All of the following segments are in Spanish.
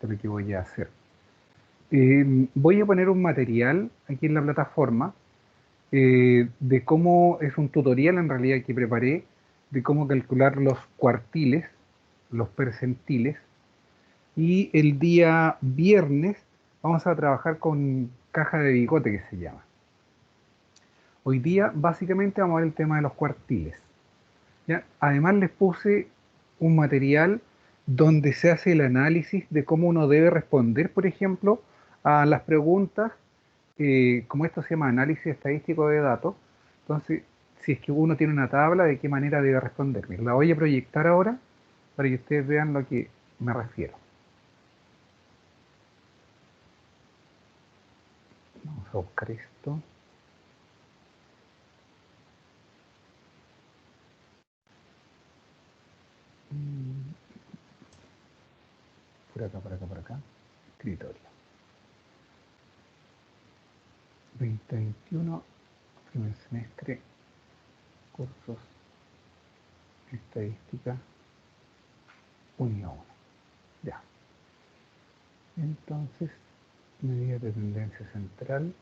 Esto es lo que voy a hacer. Voy a poner un material aquí en la plataforma de cómo, es un tutorial en realidad que preparé, de cómo calcular los cuartiles, los percentiles, y el día viernes vamos a trabajar con caja de bigote que se llama. Hoy día básicamente vamos a ver el tema de los cuartiles, ¿ya? Además les puse un material donde se hace el análisis de cómo uno debe responder, por ejemplo, a las preguntas, como esto se llama análisis estadístico de datos. Entonces, si es que uno tiene una tabla, de qué manera debe responder. Mira, la voy a proyectar ahora para que ustedes vean lo que me refiero. Vamos a buscar esto. Por acá, por acá, por acá. Escritorio. 2021, primer semestre, cursos, estadística, unidad 1. Ya. Entonces, medida de tendencia central.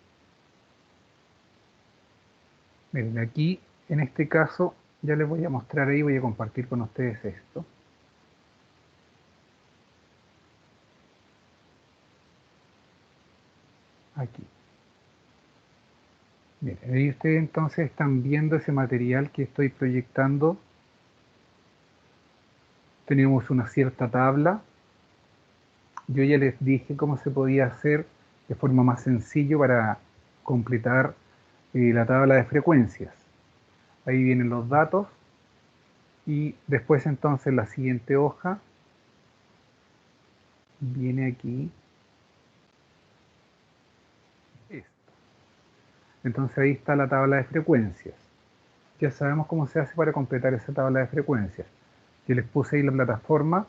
Miren, aquí, en este caso, ya les voy a mostrar ahí, voy a compartir con ustedes esto. Aquí. Miren, ahí ustedes entonces están viendo ese material que estoy proyectando. Tenemos una cierta tabla. Yo ya les dije cómo se podía hacer de forma más sencilla para completar la tabla de frecuencias. Ahí vienen los datos y después entonces la siguiente hoja viene aquí esto. Entonces ahí está la tabla de frecuencias. Ya sabemos cómo se hace para completar esa tabla de frecuencias. Yo les puse ahí en la plataforma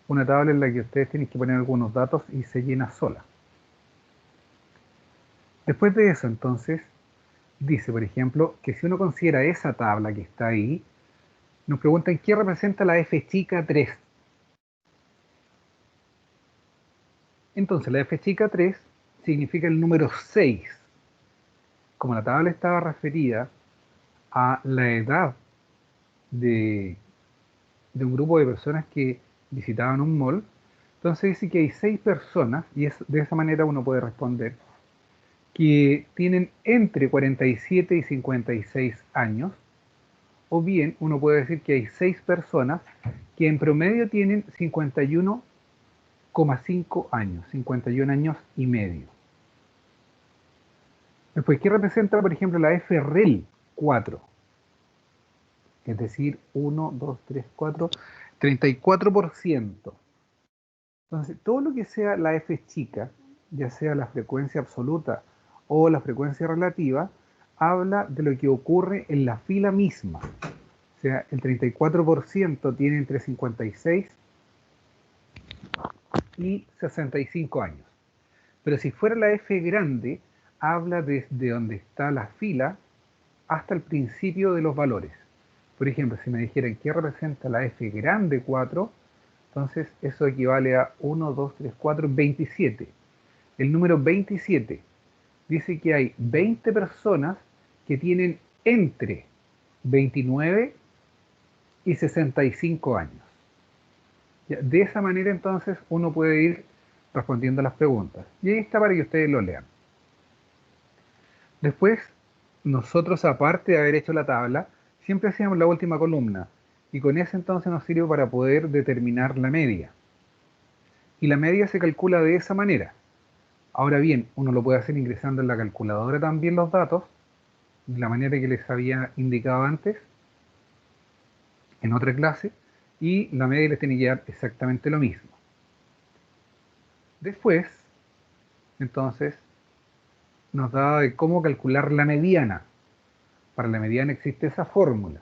una tabla en la que ustedes tienen que poner algunos datos y se llena sola. Después de eso entonces dice, por ejemplo, que si uno considera esa tabla que está ahí, nos preguntan qué representa la f chica 3. Entonces la f chica 3 significa el número 6. Como la tabla estaba referida a la edad de, de un grupo de personas que visitaban un mall, entonces dice que hay 6 personas, y de esa manera uno puede responder, que tienen entre 47 y 56 años, o bien uno puede decir que hay 6 personas que en promedio tienen 51,5 años, 51 años y medio. Después, ¿qué representa, por ejemplo, la FREL 4? Es decir, 1, 2, 3, 4, 34%. Entonces, todo lo que sea la F chica, ya sea la frecuencia absoluta o la frecuencia relativa, habla de lo que ocurre en la fila misma. O sea, el 34% tiene entre 56 y 65 años. Pero si fuera la F grande, habla desde donde está la fila hasta el principio de los valores. Por ejemplo, si me dijeran qué representa la F grande 4, entonces eso equivale a 1, 2, 3, 4, 27. El número 27 dice que hay 20 personas que tienen entre 29 y 65 años. De esa manera entonces uno puede ir respondiendo a las preguntas. Y ahí está para que ustedes lo lean. Después, nosotros aparte de haber hecho la tabla, siempre hacíamos la última columna. Y con eso entonces nos sirve para poder determinar la media. Y la media se calcula de esa manera. Ahora bien, uno lo puede hacer ingresando en la calculadora también los datos, de la manera que les había indicado antes, en otra clase, y la media les tiene que dar exactamente lo mismo. Después, entonces, nos da de cómo calcular la mediana. Para la mediana existe esa fórmula.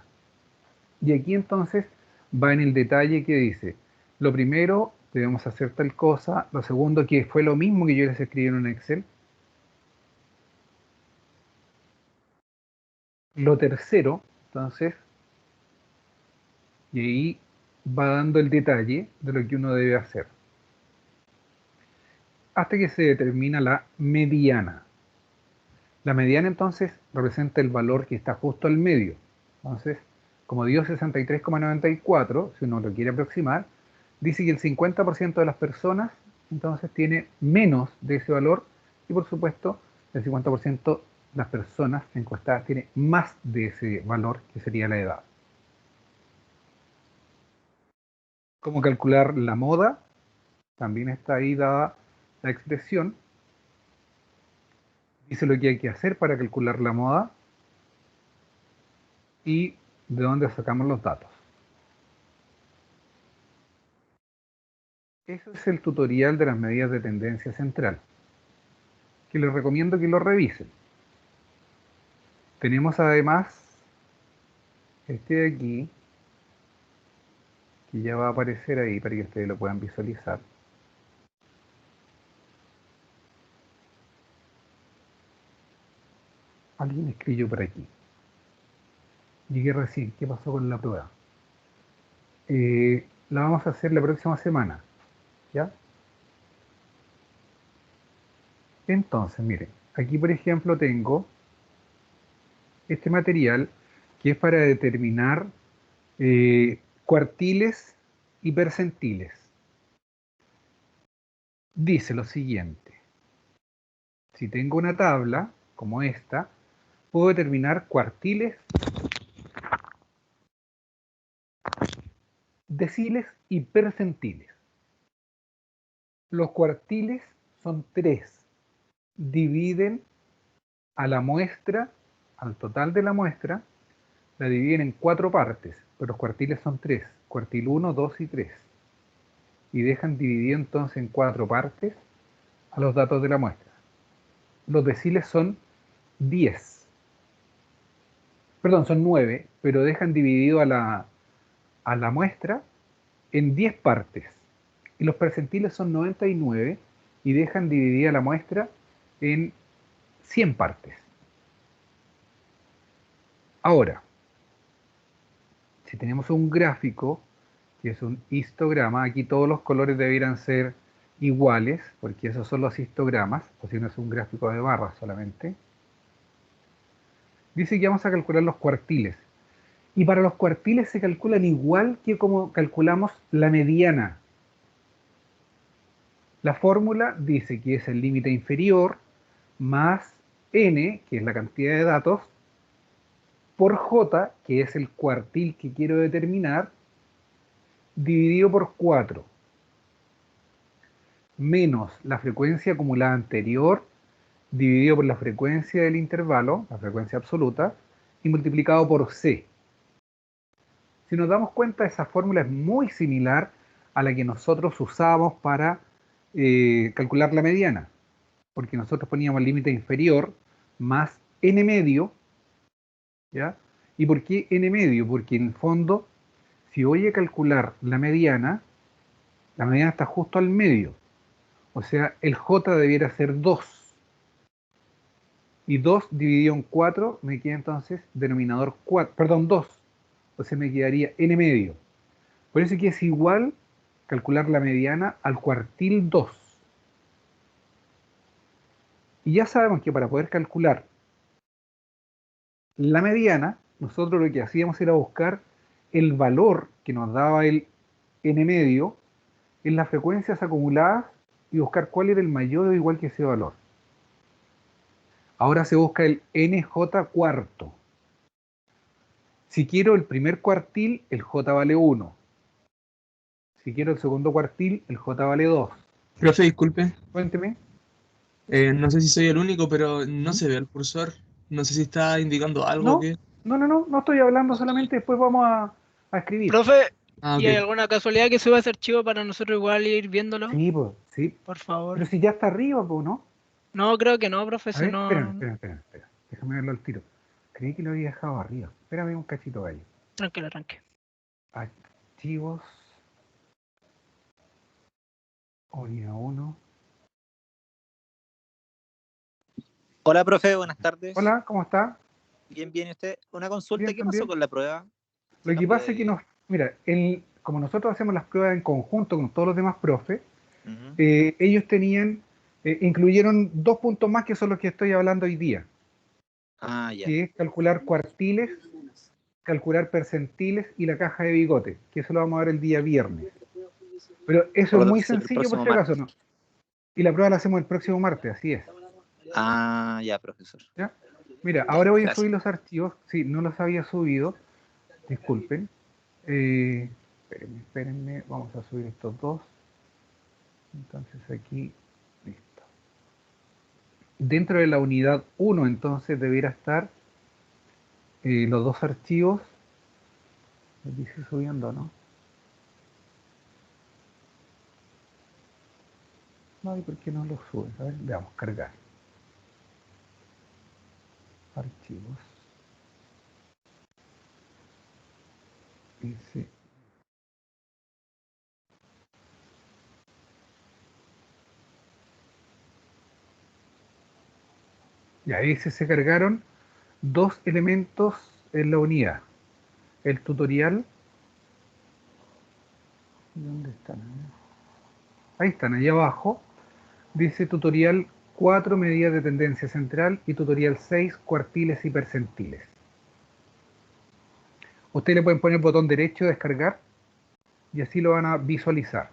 Y aquí entonces va en el detalle que dice, lo primero, debemos hacer tal cosa, lo segundo, que fue lo mismo que yo les escribí en un Excel, lo tercero, entonces, y ahí va dando el detalle de lo que uno debe hacer. hasta que se determina la mediana. La mediana entonces representa el valor que está justo al medio. Entonces, como dio 63,94, si uno lo quiere aproximar, dice que el 50% de las personas entonces tiene menos de ese valor y por supuesto el 50% de las personas encuestadas tiene más de ese valor que sería la edad. ¿Cómo calcular la moda? También está ahí dada la expresión. Dice lo que hay que hacer para calcular la moda y de dónde sacamos los datos. Ese es el tutorial de las medidas de tendencia central, que les recomiendo que lo revisen. Tenemos además este de aquí, que ya va a aparecer ahí para que ustedes lo puedan visualizar. Alguien escribió por aquí. Llegué recién, ¿qué pasó con la prueba? La vamos a hacer la próxima semana, ¿ya? Entonces, miren, aquí por ejemplo tengo este material que es para determinar cuartiles y percentiles. Dice lo siguiente: si tengo una tabla como esta, puedo determinar cuartiles, deciles y percentiles. Los cuartiles son 3. Dividen a la muestra, al total de la muestra, la dividen en 4 partes, pero los cuartiles son 3, cuartil 1, 2 y 3. Y dejan dividido entonces en 4 partes a los datos de la muestra. Los deciles son 10, perdón, son 9, pero dejan dividido a la muestra en 10 partes. Y los percentiles son 99 y dejan dividida la muestra en 100 partes. Ahora, si tenemos un gráfico, que es un histograma, aquí todos los colores debieran ser iguales, porque esos son los histogramas, o si no es un gráfico de barras solamente. Dice que vamos a calcular los cuartiles. Y para los cuartiles se calculan igual que como calculamos la mediana. La fórmula dice que es el límite inferior más n, que es la cantidad de datos, por j, que es el cuartil que quiero determinar, dividido por 4, menos la frecuencia acumulada anterior, dividido por la frecuencia del intervalo, la frecuencia absoluta, y multiplicado por c. Si nos damos cuenta, esa fórmula es muy similar a la que nosotros usamos para calcular la mediana, porque nosotros poníamos el límite inferior más n medio, ¿ya? ¿Y por qué n medio? Porque en el fondo, si voy a calcular la mediana está justo al medio, o sea, el j debiera ser 2, y 2 dividido en 4 me queda entonces denominador 4, perdón, 2, o sea, me quedaría n medio. Por eso que es igual calcular la mediana al cuartil 2. Y ya sabemos que para poder calcular la mediana, nosotros lo que hacíamos era buscar el valor que nos daba el n medio en las frecuencias acumuladas y buscar cuál era el mayor o igual que ese valor. Ahora se busca el nj cuarto. Si quiero el primer cuartil, el j vale 1. Si quiero el segundo cuartil, el j vale 2. Profe, disculpe. Cuénteme. No sé si soy el único, pero no ¿Mm? se ve el cursor. No sé si está indicando algo No, que... no estoy hablando solamente, después vamos a escribir. Profe, Ah, ¿y hay ok. alguna casualidad que suba ese archivo para nosotros igual ir viéndolo? Sí, pues, sí. Por Pero favor. si ya está arriba, pues, ¿no? No, creo que no, profe, A si ver, espérame, no... espérame, espérame, espérame. Déjame verlo al tiro. Creí que lo había dejado arriba. Espérame un cachito, gallo. Tranquilo, tranquilo. Archivos. Unidad 1. Hola, profe, buenas tardes. Hola, ¿cómo está? Bien, bien, ¿y usted? Una consulta, Bien, ¿qué pasó también. con la prueba? Se Lo que cambió pasa es que de... mira, como nosotros hacemos las pruebas en conjunto con todos los demás profes, Ujú. ellos tenían Incluyeron 2 puntos más que son los que estoy hablando hoy día, Ah, ya. que es calcular cuartiles, calcular percentiles y la caja de bigote, que eso lo vamos a ver el día viernes. Pero eso Por es lo muy tanto, será el sencillo por próximo si acaso, martes. ¿no? Y la prueba la hacemos el próximo martes, así es. Ah, ya, profesor. ¿Ya? Mira, Ya, ahora voy a gracias. subir los archivos. Sí, no los había subido, disculpen. Espérenme, vamos a subir estos dos. Entonces aquí, listo. Dentro de la unidad 1, entonces debiera estar los dos archivos. Los dice subiendo, ¿no? No, ¿y por qué no los sube? A ver, veamos, cargar. Archivos. Dice. Ya, ahí se cargaron dos elementos en la unidad. El tutorial. ¿Dónde están? Ahí están, ahí abajo. Dice tutorial 4 medidas de tendencia central y tutorial 6 cuartiles y percentiles. Ustedes le pueden poner el botón derecho descargar y así lo van a visualizar.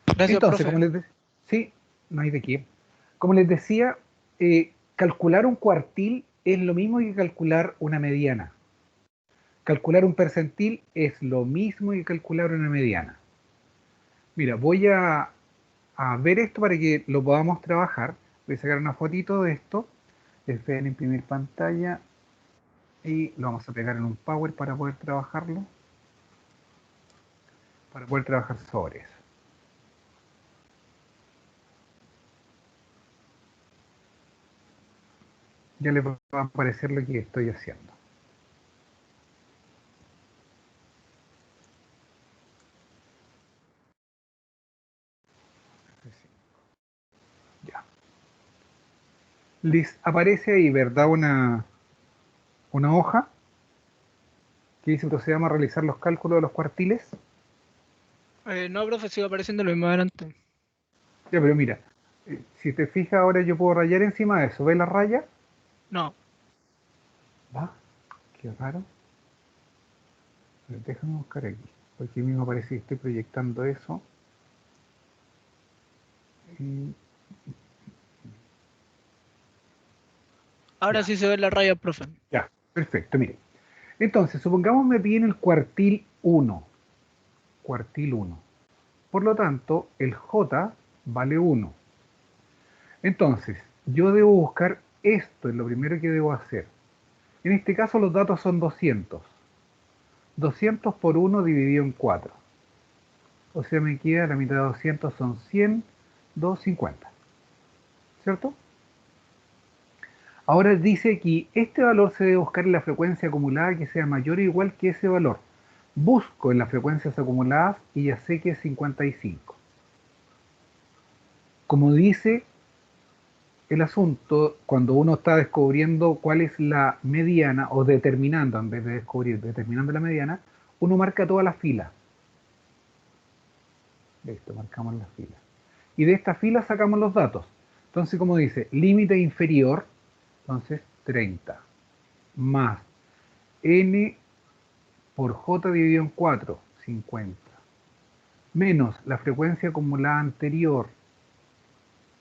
Gracias, Entonces, profe. sí, no hay de qué. Como les decía, calcular un cuartil es lo mismo que calcular una mediana. Calcular un percentil es lo mismo que calcular una mediana. Mira, voy a ver esto para que lo podamos trabajar. Voy a sacar una fotito de esto. Esperen imprimir pantalla y lo vamos a pegar en un Power para poder trabajarlo. Para poder trabajar sobre eso. Ya les va a aparecer lo que estoy haciendo. Ya. Les aparece ahí, ¿verdad? Una hoja que dice procedamos a realizar los cálculos de los cuartiles. No, profe, sigo apareciendo lo mismo adelante. Ya, pero mira, si te fijas ahora yo puedo rayar encima de eso. ¿Ves la raya? No, Va, qué raro. Déjame buscar aquí. Porque mismo aparece que estoy proyectando eso. Y ahora ya, sí se ve la raya, profe. ya, perfecto, mire. Entonces, supongamos me piden el cuartil 1. Cuartil 1. Por lo tanto, el J vale 1. Entonces, yo debo buscar esto, es lo primero que debo hacer. En este caso los datos son 200. 200 por 1 dividido en 4. O sea, me queda la mitad de 200 son 100, 250. ¿Cierto? Ahora dice aquí, este valor se debe buscar en la frecuencia acumulada que sea mayor o igual que ese valor. Busco en las frecuencias acumuladas y ya sé que es 55. Como dice el asunto, cuando uno está descubriendo cuál es la mediana, o determinando, en vez de descubrir, determinando la mediana, uno marca toda la fila. Listo, marcamos la fila. Y de esta fila sacamos los datos. Entonces, como dice, límite inferior, entonces 30, más n por j dividido en 4, 50, menos la frecuencia acumulada anterior,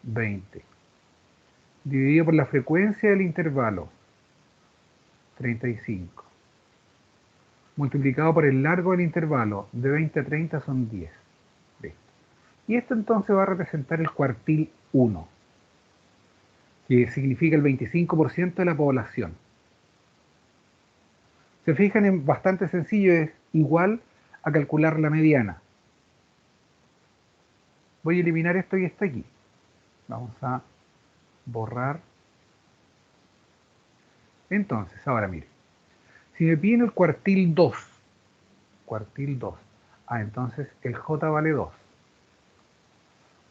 20, dividido por la frecuencia del intervalo, 35, multiplicado por el largo del intervalo, de 20 a 30 son 10. Listo. Y esto entonces va a representar el cuartil 1, que significa el 25% de la población. Se fijan en bastante sencillo, es igual a calcular la mediana. Voy a eliminar esto y está aquí. Vamos a borrar. Entonces, ahora mire, si me piden el cuartil 2, entonces el J vale 2.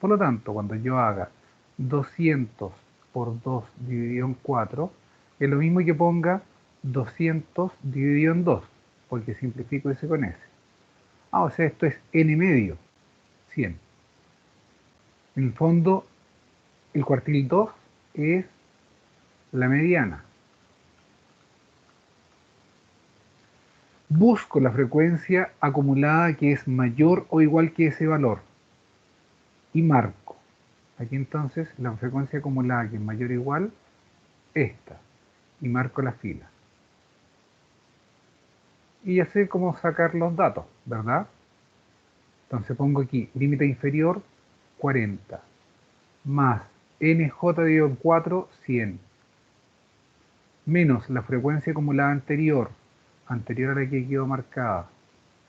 Por lo tanto, cuando yo haga 200 por 2 dividido en 4, es lo mismo que ponga 200 dividido en 2, porque simplifico ese con ese. O sea, esto es n medio, 100. En el fondo, el cuartil 2 es la mediana. Busco la frecuencia acumulada que es mayor o igual que ese valor y marco. Aquí entonces la frecuencia acumulada que es mayor o igual, esta, y marco la fila. Y ya sé cómo sacar los datos, ¿verdad? Entonces pongo aquí límite inferior 40 más NJ dividido en 4, 100, menos la frecuencia acumulada anterior a la que quedó marcada,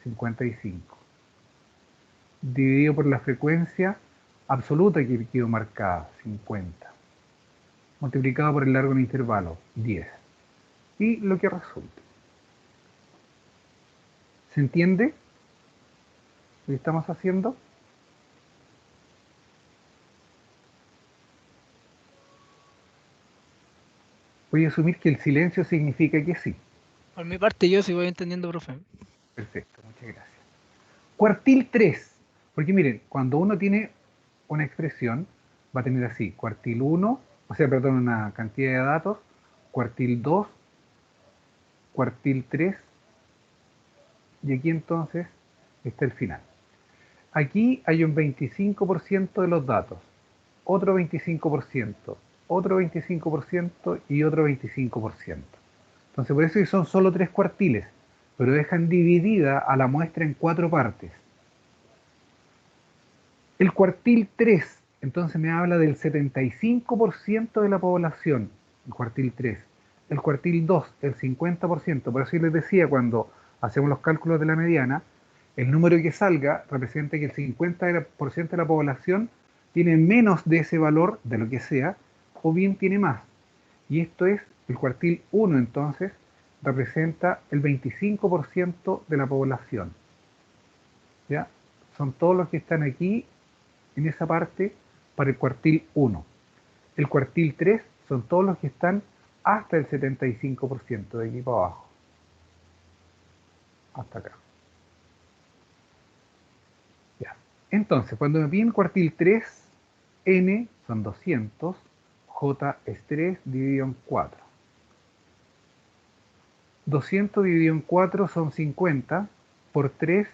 55, dividido por la frecuencia absoluta que quedó marcada, 50, multiplicado por el largo en intervalo, 10, y lo que resulte. ¿Se entiende lo que estamos haciendo? Voy a asumir que el silencio significa que sí. Por mi parte, yo sí voy entendiendo, profe. Perfecto, muchas gracias. Cuartil 3, porque miren, cuando uno tiene una expresión, va a tener así, cuartil 1, o sea, perdón, una cantidad de datos, cuartil 2, cuartil 3, y aquí entonces está el final. Aquí hay un 25% de los datos, otro 25%, otro 25% y otro 25%. Entonces por eso son solo 3 cuartiles, pero dejan dividida a la muestra en 4 partes. El cuartil 3, entonces me habla del 75% de la población, el cuartil 3. El cuartil 2, el 50%. Por eso yo les decía, cuando hacemos los cálculos de la mediana, el número que salga representa que el 50% de la población tiene menos de ese valor, de lo que sea, o bien tiene más. Y esto es, el cuartil 1 entonces, representa el 25% de la población. ¿Ya? Son todos los que están aquí en esa parte para el cuartil 1. El cuartil 3 son todos los que están hasta el 75% de aquí para abajo. Hasta acá. Ya. Entonces, cuando me piden cuartil 3, N son 200, J es 3 dividido en 4. 200 dividido en 4 son 50, por 3,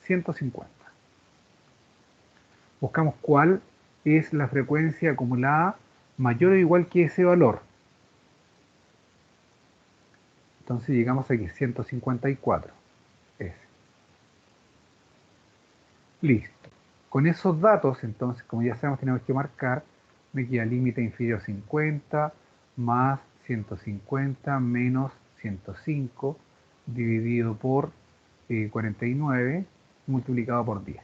150. Buscamos cuál es la frecuencia acumulada mayor o igual que ese valor. Entonces llegamos aquí, 154. Es. Listo. Con esos datos, entonces, como ya sabemos, tenemos que marcar, me queda límite inferior 50, más 150, menos 105, dividido por 49, multiplicado por 10.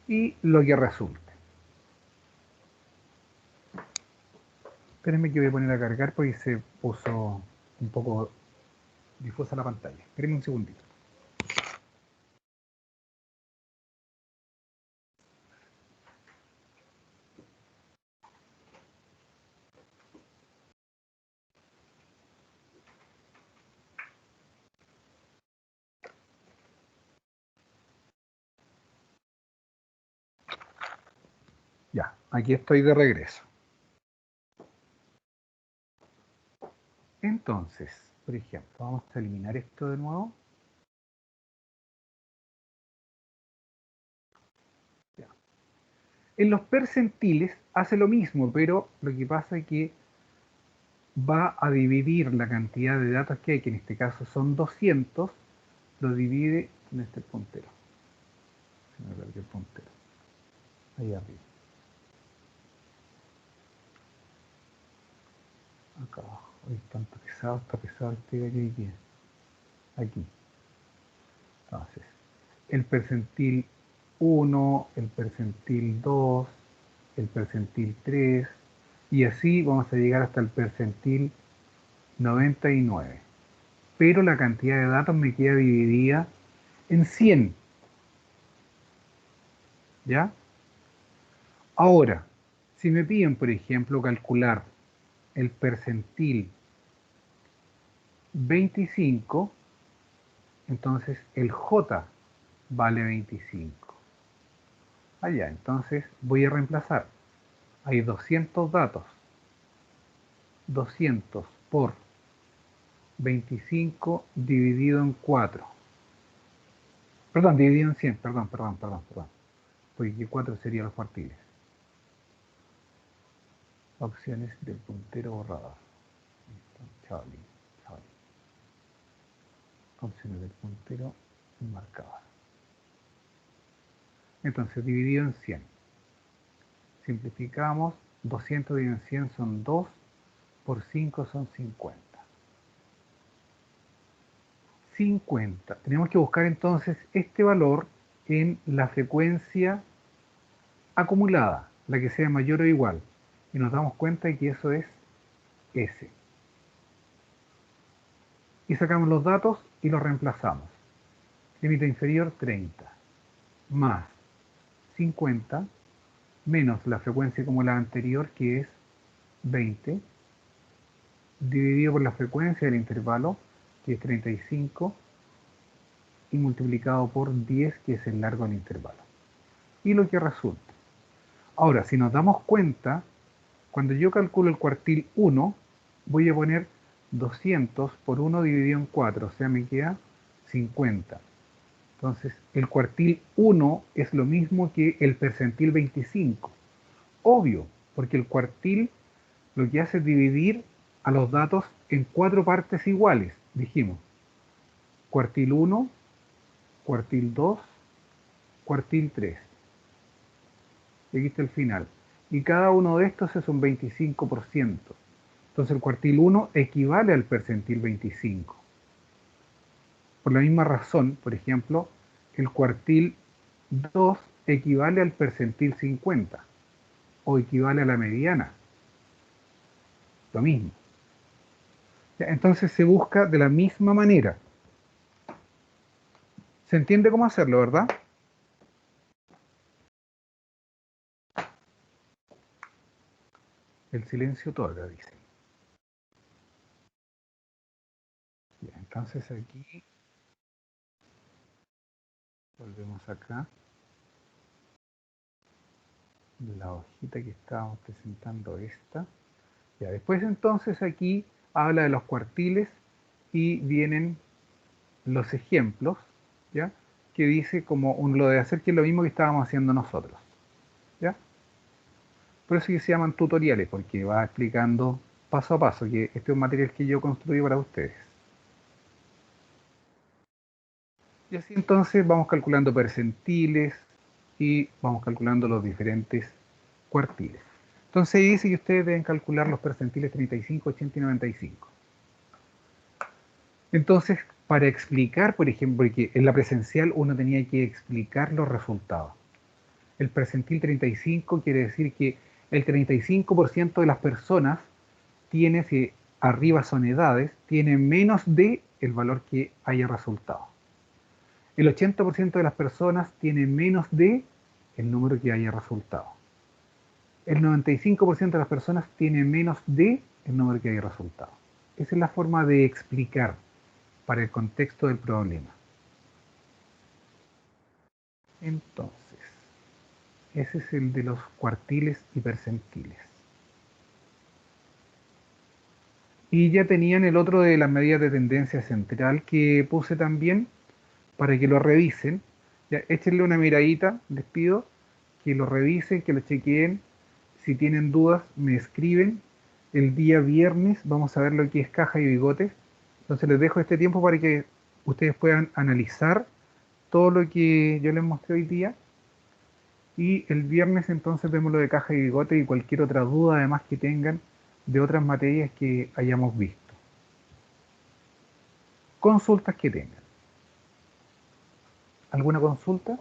Y lo que resulte. Espérenme que voy a poner a cargar porque se puso un poco difusa la pantalla. Espérenme un segundito. Ya, aquí estoy de regreso. Entonces, por ejemplo, vamos a eliminar esto de nuevo. Ya. En los percentiles hace lo mismo, pero lo que pasa es que va a dividir la cantidad de datos que hay, que en este caso son 200, lo divide en este puntero. Se me perdió el puntero. Ahí arriba. Acá abajo. Uy, tanto pesado, está pesado el pega que aquí. Aquí. Entonces, el percentil 1, el percentil 2, el percentil 3, y así vamos a llegar hasta el percentil 99. Pero la cantidad de datos me queda dividida en 100. ¿Ya? Ahora, si me piden, por ejemplo, calcular el percentil 25, entonces el J vale 25. Allá, entonces voy a reemplazar. Hay 200 datos. 200 por 25 dividido en 4. Perdón, dividido en 100. Perdón. Porque aquí 4 serían los cuartiles. Opciones del puntero borrador. Charlie. Opciones del puntero marcador. Entonces, dividido en 100. Simplificamos. 200 dividido en 100 son 2. Por 5 son 50. 50. Tenemos que buscar entonces este valor en la frecuencia acumulada, la que sea mayor o igual. Y nos damos cuenta de que eso es S. Y sacamos los datos y los reemplazamos. Límite inferior 30, más 50, menos la frecuencia acumulada anterior, que es 20, dividido por la frecuencia del intervalo, que es 35, y multiplicado por 10, que es el largo del intervalo. Y lo que resulta. Ahora, si nos damos cuenta, cuando yo calculo el cuartil 1, voy a poner 200 por 1 dividido en 4, o sea, me queda 50. Entonces, el cuartil 1 es lo mismo que el percentil 25. Obvio, porque el cuartil lo que hace es dividir a los datos en 4 partes iguales. Dijimos, cuartil 1, cuartil 2, cuartil 3. Y aquí está el final. Y cada uno de estos es un 25%. Entonces el cuartil 1 equivale al percentil 25. Por la misma razón, por ejemplo, el cuartil 2 equivale al percentil 50 o equivale a la mediana. Lo mismo. Entonces se busca de la misma manera. ¿Se entiende cómo hacerlo, verdad? El silencio otorga, dice. Ya, entonces aquí volvemos acá. La hojita que estábamos presentando esta. Ya, después entonces aquí habla de los cuartiles y vienen los ejemplos, ¿ya? Que dice como lo de hacer, que es lo mismo que estábamos haciendo nosotros, ¿ya? Por eso que se llaman tutoriales, porque va explicando paso a paso, que este es un material que yo construí para ustedes. Y así entonces vamos calculando percentiles y vamos calculando los diferentes cuartiles. Entonces dice que ustedes deben calcular los percentiles 35, 80 y 95. Entonces, para explicar, por ejemplo, que en la presencial uno tenía que explicar los resultados. El percentil 35 quiere decir que el 35% de las personas tiene, si arriba son edades, tiene menos de el valor que haya resultado. El 80% de las personas tiene menos de el número que haya resultado. El 95% de las personas tiene menos de el número que haya resultado. Esa es la forma de explicar para el contexto del problema. Entonces, ese es el de los cuartiles y percentiles. Y ya tenían el otro de las medidas de tendencia central que puse también para que lo revisen. Ya, échenle una miradita, les pido que lo revisen, que lo chequeen. Si tienen dudas, me escriben. El día viernes vamos a ver lo que es caja y bigotes. Entonces les dejo este tiempo para que ustedes puedan analizar todo lo que yo les mostré hoy día. Y el viernes entonces vemos lo de caja y bigote y cualquier otra duda además que tengan de otras materias que hayamos visto. Consultas que tengan. ¿Alguna consulta?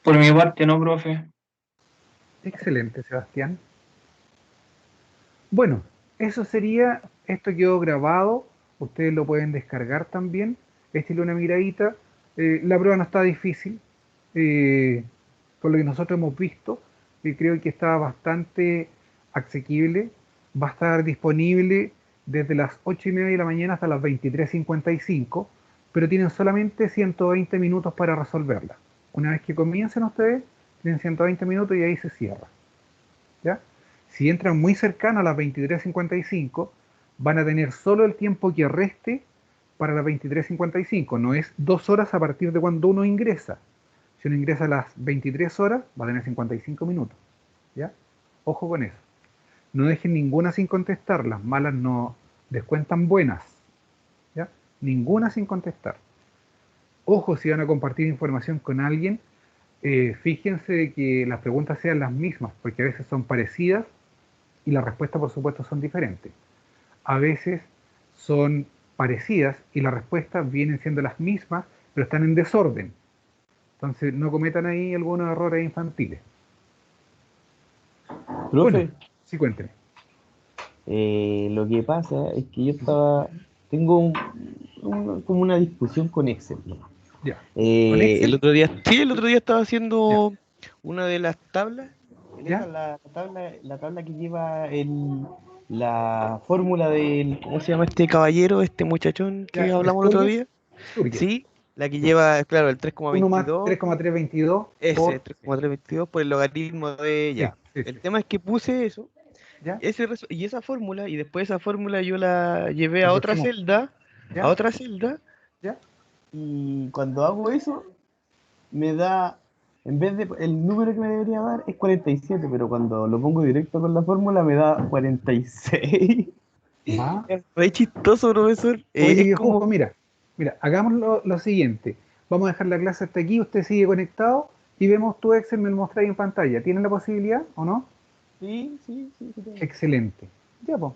Por mi parte, no, profe. Excelente, Sebastián. Bueno, eso sería, esto quedó grabado, ustedes lo pueden descargar también, échenle una miradita. La prueba no está difícil, por lo que nosotros hemos visto, creo que está bastante asequible, va a estar disponible desde las 8:30 de la mañana hasta las 23:55, pero tienen solamente 120 minutos para resolverla. Una vez que comiencen ustedes, Tienen 120 minutos y ahí se cierra. ¿Ya? Si entran muy cercano a las 23:55, van a tener solo el tiempo que reste para las 23:55. No es 2 horas a partir de cuando uno ingresa. Si uno ingresa a las 23 horas, va a tener 55 minutos. ¿Ya? Ojo con eso. No dejen ninguna sin contestar. Las malas no descuentan buenas. ¿Ya? Ninguna sin contestar. Ojo si van a compartir información con alguien. Fíjense de que las preguntas sean las mismas, porque a veces son parecidas y las respuestas, por supuesto, son diferentes. A veces son parecidas y las respuestas vienen siendo las mismas, pero están en desorden. Entonces, no cometan ahí algunos errores infantiles. Profe, Bueno, sí, cuéntenme. lo que pasa es que tengo como una discusión con Excel, ¿no? Ya. ¿Con Excel? El otro día estaba Ya. haciendo una de las tablas, ¿Ya? la tabla que lleva la fórmula del, ¿cómo se llama este caballero, este muchachón Ya, que hablamos el otro Sturges, día? Sturges. Sí, la que lleva, claro, el 1 más 3,22, 3,322 ese por... 3,322 por el logaritmo de Sí, ya. sí, El sí. tema es que puse eso, ¿Ya? y esa fórmula, y después esa fórmula yo la llevé La a otra pusimos. celda, ¿Ya? ¿Ya? y cuando hago eso, me da, en vez de, el número que me debería dar es 47, pero cuando lo pongo directo con la fórmula me da 46. Va. Es re chistoso, profesor. Oye, Es como, viejujo, mira, hagamos lo siguiente. Vamos a dejar la clase hasta aquí, usted sigue conectado y vemos tu Excel, me lo mostráis en pantalla. ¿Tienen la posibilidad o no? sí, tengo. Excelente. Ya, pues.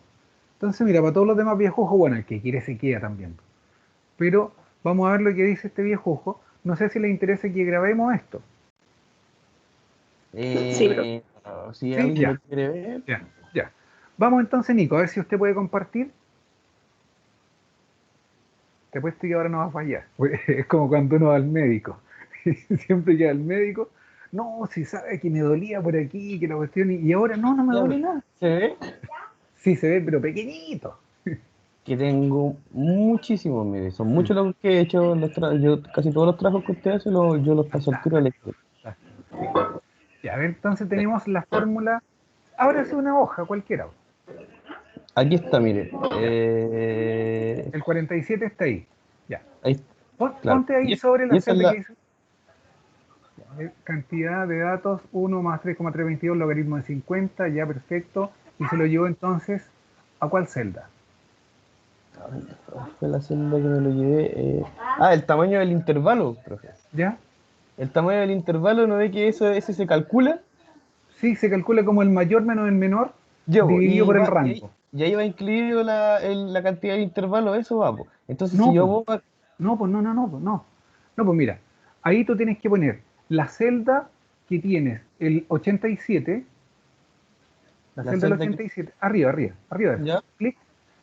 Entonces, mira, para todos los demás viejujos, bueno, el que quiere se queda también. Pero vamos a ver lo que dice este viejujo. No sé si le interesa que grabemos esto. Sí, bro. Si ¿Sí? alguien lo Ya, quiere ver. ya. Vamos entonces, Nico, a ver si usted puede compartir. Te apuesto que ahora no va a fallar. Es como cuando uno va al médico. Siempre que va al médico, no, si sabe que me dolía por aquí, que la cuestión, y ahora no me Ya, duele nada. ¿se ve? Sí, se ve, pero pequeñito. Que tengo muchísimos, mire, son muchos los que he hecho, yo casi todos los trabajos que usted hace, yo los Ahí paso al está, tiro al Excel. está. Sí. Ya, a ver, entonces tenemos la fórmula. Ahora es una hoja cualquiera. Aquí está, mire. Ya, el 47 está ahí. Ya. Ahí, claro. Ponte ahí sobre Y la esa es celda que la, dice cantidad de datos, 1 más 3,322, logaritmo de 50, ya perfecto. Y se lo llevó entonces, ¿a cuál celda? fue la celda que me lo llevé. El tamaño del intervalo, profe. ¿Ya? El tamaño del intervalo, ¿no ve que ese se calcula? Sí, se calcula como el mayor menos el menor Llevo, dividido por el rango. y ahí va incluido la cantidad de intervalo, eso va, po. Entonces, si No, yo pues, hago, no, pues no. No, pues mira, ahí tú tienes que poner la celda que tienes, el 87, la la celda del celda que, 87, arriba de eso, ya, clic,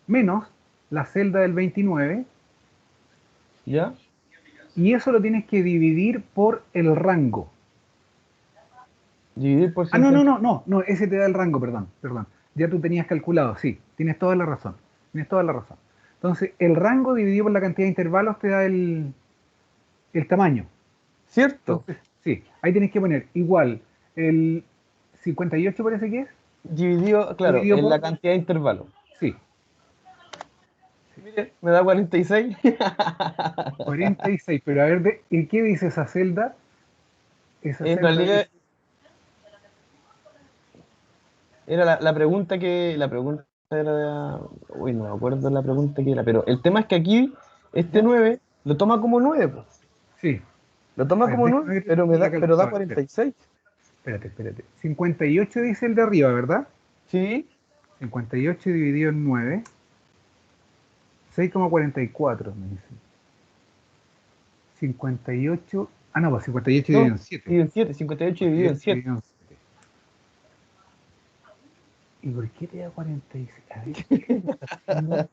menos la celda del 29, ya, y eso lo tienes que dividir por el rango. dividir por Ah, no, no, 50. no, no, no, ese te da el rango, perdón. Ya tú tenías calculado, sí, tienes toda la razón. Tienes toda la razón. Entonces, el rango dividido por la cantidad de intervalos te da el tamaño. ¿Cierto? Entonces, sí, ahí tienes que poner igual el 58 parece que es, Dividido, claro, dividido en la por, cantidad de intervalo. sí, Mire, me da 46. 46. Pero a ver, ¿y qué dice esa celda? Esa En celda realidad, dice, era la pregunta era, uy, no me acuerdo la pregunta que era, pero el tema es que aquí, este ¿ya? 9 lo toma como 9, pues. Sí, Lo a toma ver, como 9, déjame ver pero la pero da calculadora, 46. espérate. 58 dice el de arriba, ¿verdad? Sí, 58 dividido en 9, 6,44 me dice. 58, no, pues 58 dividido no, en 7. dividido en 7, 58 dividido en 58 7. dividido en 7. ¿Y por qué te da 46? A ver, ¿qué es lo que está haciendo?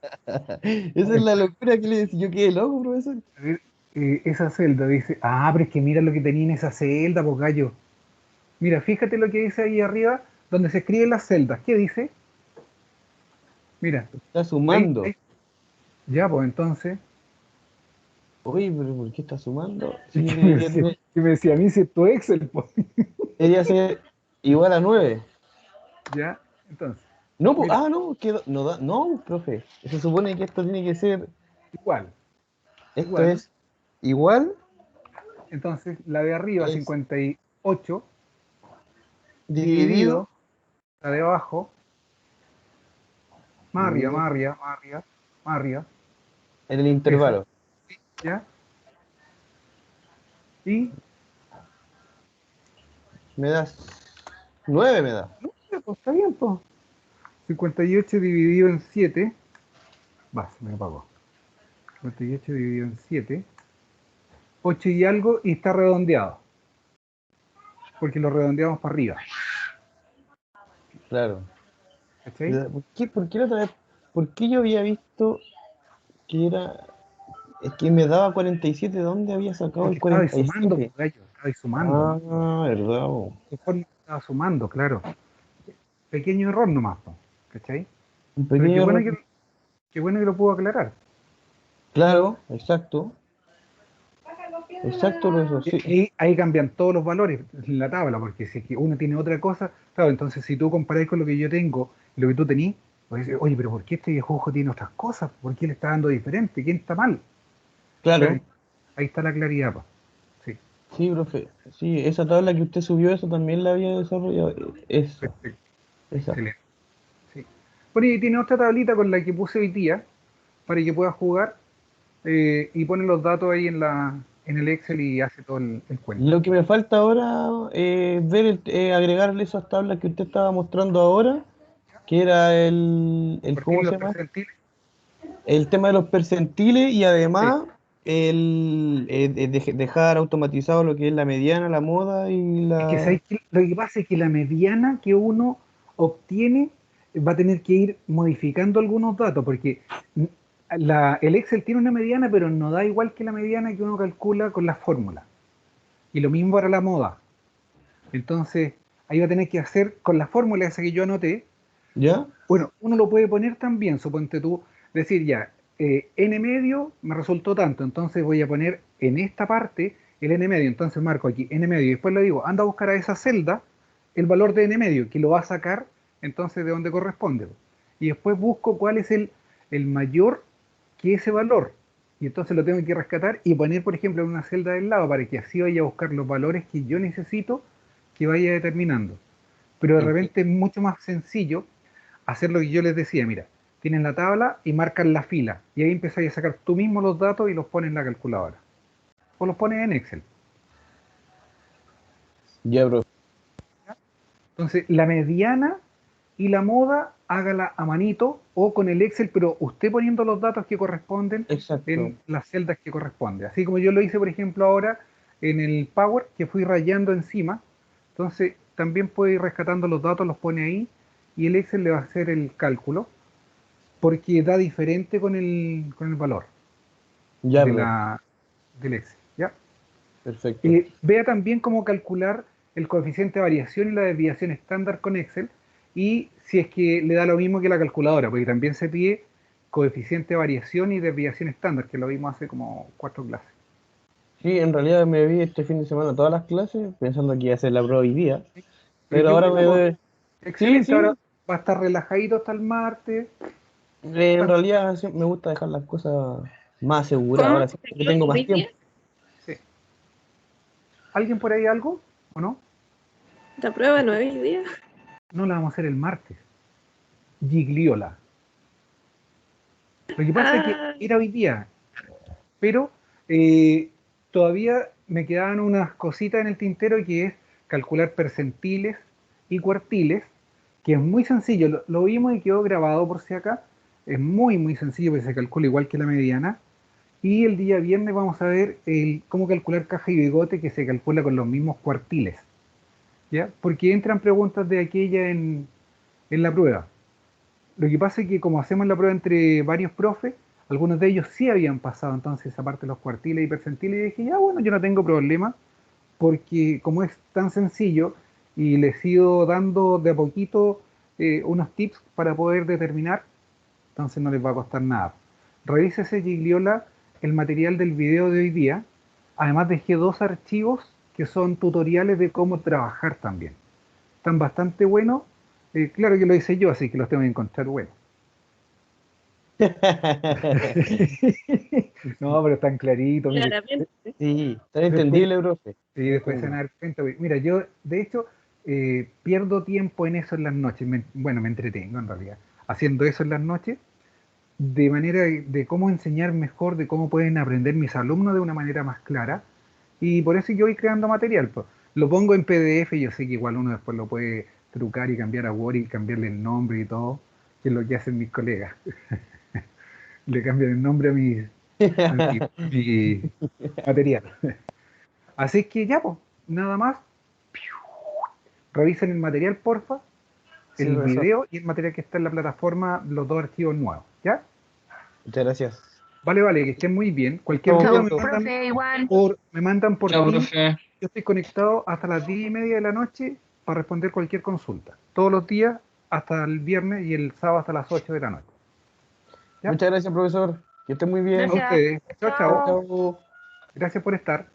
Esa es la locura que le decía. Yo quedé loco, profesor. A ver, esa celda dice, pero es que mira lo que tenía en esa celda, pues gallo. Mira, fíjate lo que dice ahí arriba, donde se escriben las celdas. ¿Qué dice? Mira, Está ahí, sumando. ya, pues entonces, Oye, pero ¿por qué está sumando? Sí, Sí, que me decía, que me decía, a mí si es tu Excel, pues. debería ser igual a 9. Ya, entonces, No, mira, no, no da, no, profe. Se supone que esto tiene que ser, igual, esto igual. es igual, Entonces, la de arriba, es 58, dividido dividido, la de abajo, más arriba, dividido más arriba, más arriba, más arriba, en el esa, intervalo. ¿ya? Y, Me das 9 me da. no, pues está bien, pues. 58 dividido en 7, va, se me apagó. 58 dividido en 7, 8 y algo, y está redondeado, porque lo redondeamos para arriba, Claro. ¿cachai? ¿Por qué la otra vez? ¿Por qué yo había visto que era, es que me daba 47? ¿De dónde había sacado Porque el estaba sumando, 47? pues, gallo, estaba sumando. Ah, verdad, bo. De forma que estaba sumando, claro. Pequeño error nomás, po, ¿cachai? Un Pero pequeño error. qué bueno que lo puedo aclarar. Claro, exacto. Exacto, profesor, sí. Ahí cambian todos los valores en la tabla, porque si es que uno tiene otra cosa, claro, entonces si tú comparás con lo que yo tengo y lo que tú tenís, pues dices, oye, pero ¿por qué este viejo tiene otras cosas? ¿Por qué le está dando diferente? ¿Quién está mal? Claro, Claro, ahí está la claridad, po. Sí, sí, profe. Sí, esa tabla que usted subió, eso también la había desarrollado. Eso, perfecto, esa. excelente. Sí. Bueno, y tiene otra tablita con la que puse hoy día para que puedas jugar y pone los datos ahí en el Excel y hace todo el cuento. Lo que me falta ahora es ver agregarle esas tablas que usted estaba mostrando ahora, que era Partir ¿cómo los se llama? percentiles. El tema de los percentiles y Sí. además dejar automatizado lo que es la mediana, la moda y Es que la... ¿sabes qué? Lo que pasa es que la mediana que uno obtiene va a tener que ir modificando algunos datos, porque el Excel tiene una mediana, pero no da igual que la mediana que uno calcula con las fórmulas. Y lo mismo para la moda. Entonces, ahí va a tener que hacer con la fórmula esa que yo anoté. ¿Ya? Bueno, uno lo puede poner también, suponte tú, decir ya, n medio me resultó tanto, entonces voy a poner en esta parte el n medio, entonces marco aquí n medio y después le digo, anda a buscar a esa celda el valor de n medio, que lo va a sacar entonces de donde corresponde. Y después busco cuál es el mayor que ese valor. Y entonces lo tengo que rescatar y poner, por ejemplo, en una celda del lado para que así vaya a buscar los valores que yo necesito que vaya determinando. Pero de repente es mucho más sencillo hacer lo que yo les decía, mira, tienen la tabla y marcan la fila, y ahí empezáis a sacar tú mismo los datos y los pones en la calculadora. O los pones en Excel. Ya, profe. Entonces, la mediana y la moda, hágala a manito o con el Excel, pero usted poniendo los datos que corresponden Exacto. en las celdas que corresponden. Así como yo lo hice, por ejemplo, ahora en el Power, que fui rayando encima. Entonces, también puede ir rescatando los datos, los pone ahí, y el Excel le va a hacer el cálculo, porque da diferente con el valor Ya, de profe. del Excel. ¿Ya? Perfecto. Vea también cómo calcular el coeficiente de variación y la desviación estándar con Excel, y si es que le da lo mismo que la calculadora, porque también se pide coeficiente de variación y desviación estándar, que lo vimos hace como 4 clases. Sí, en realidad me vi este fin de semana todas las clases pensando que iba a hacer la prueba hoy día, Pero pero qué ahora bueno, me pues, doy... Sí, excelente, ahora sí, va a estar relajadito hasta el martes. en Está- realidad sí, me gusta dejar las cosas más seguras, ¿Cómo? ahora sí que tengo más ¿Hoy día? tiempo. sí. ¿Alguien por ahí algo? ¿O no? ¿La prueba no es hoy día? No la vamos a hacer el martes. Gigliola. Lo que pasa es que Ah, era hoy día, pero eh, todavía me quedaban unas cositas en el tintero que es calcular percentiles y cuartiles, que es muy sencillo, lo vimos y quedó grabado por si acá, es muy muy sencillo porque se calcula igual que la mediana, y el día viernes vamos a ver cómo calcular caja y bigote que se calcula con los mismos cuartiles, ¿ya? Porque entran preguntas de aquella en la prueba. Lo que pasa es que como hacemos la prueba entre varios profes, algunos de ellos sí habían pasado entonces esa parte de los cuartiles y percentiles y dije, ya bueno, yo no tengo problema porque como es tan sencillo y les he ido dando de a poquito unos tips para poder determinar, entonces no les va a costar nada. Revísese, Gigliola, el material del video de hoy día. Además dejé 2 archivos que son tutoriales de cómo trabajar también. Están bastante buenos. Claro que lo hice yo, así que los tengo que encontrar buenos. No, pero están claritos. Mire. Claramente. Sí, está entendible, profe. Y después se van a dar cuenta. Mira, yo de hecho pierdo tiempo en eso en las noches. Bueno, me entretengo en realidad. Haciendo eso en las noches, de manera de cómo enseñar mejor, de cómo pueden aprender mis alumnos de una manera más clara. Y por eso yo voy creando material, pues. Lo pongo en PDF, yo sé que igual uno después lo puede trucar y cambiar a Word y cambiarle el nombre y todo, que es lo que hacen mis colegas. Le cambian el nombre a mi material. Así que ya, pues, nada más. Revisen el material, porfa, Sí, el profesor. video y el material que está en la plataforma, los 2 archivos nuevos, ¿ya? Muchas gracias. Vale, que estén muy bien. Cualquier Chao, duda profe. me mandan por Chao, Teams. profe. Yo estoy conectado hasta las 10:30 de la noche para responder cualquier consulta. Todos los días hasta el viernes y el sábado hasta las 8 de la noche. ¿Ya? Muchas gracias, profesor. Que esté muy bien. A ustedes. Chao, chao. Chao. Gracias por estar.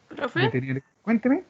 ¿Profe? Cuénteme.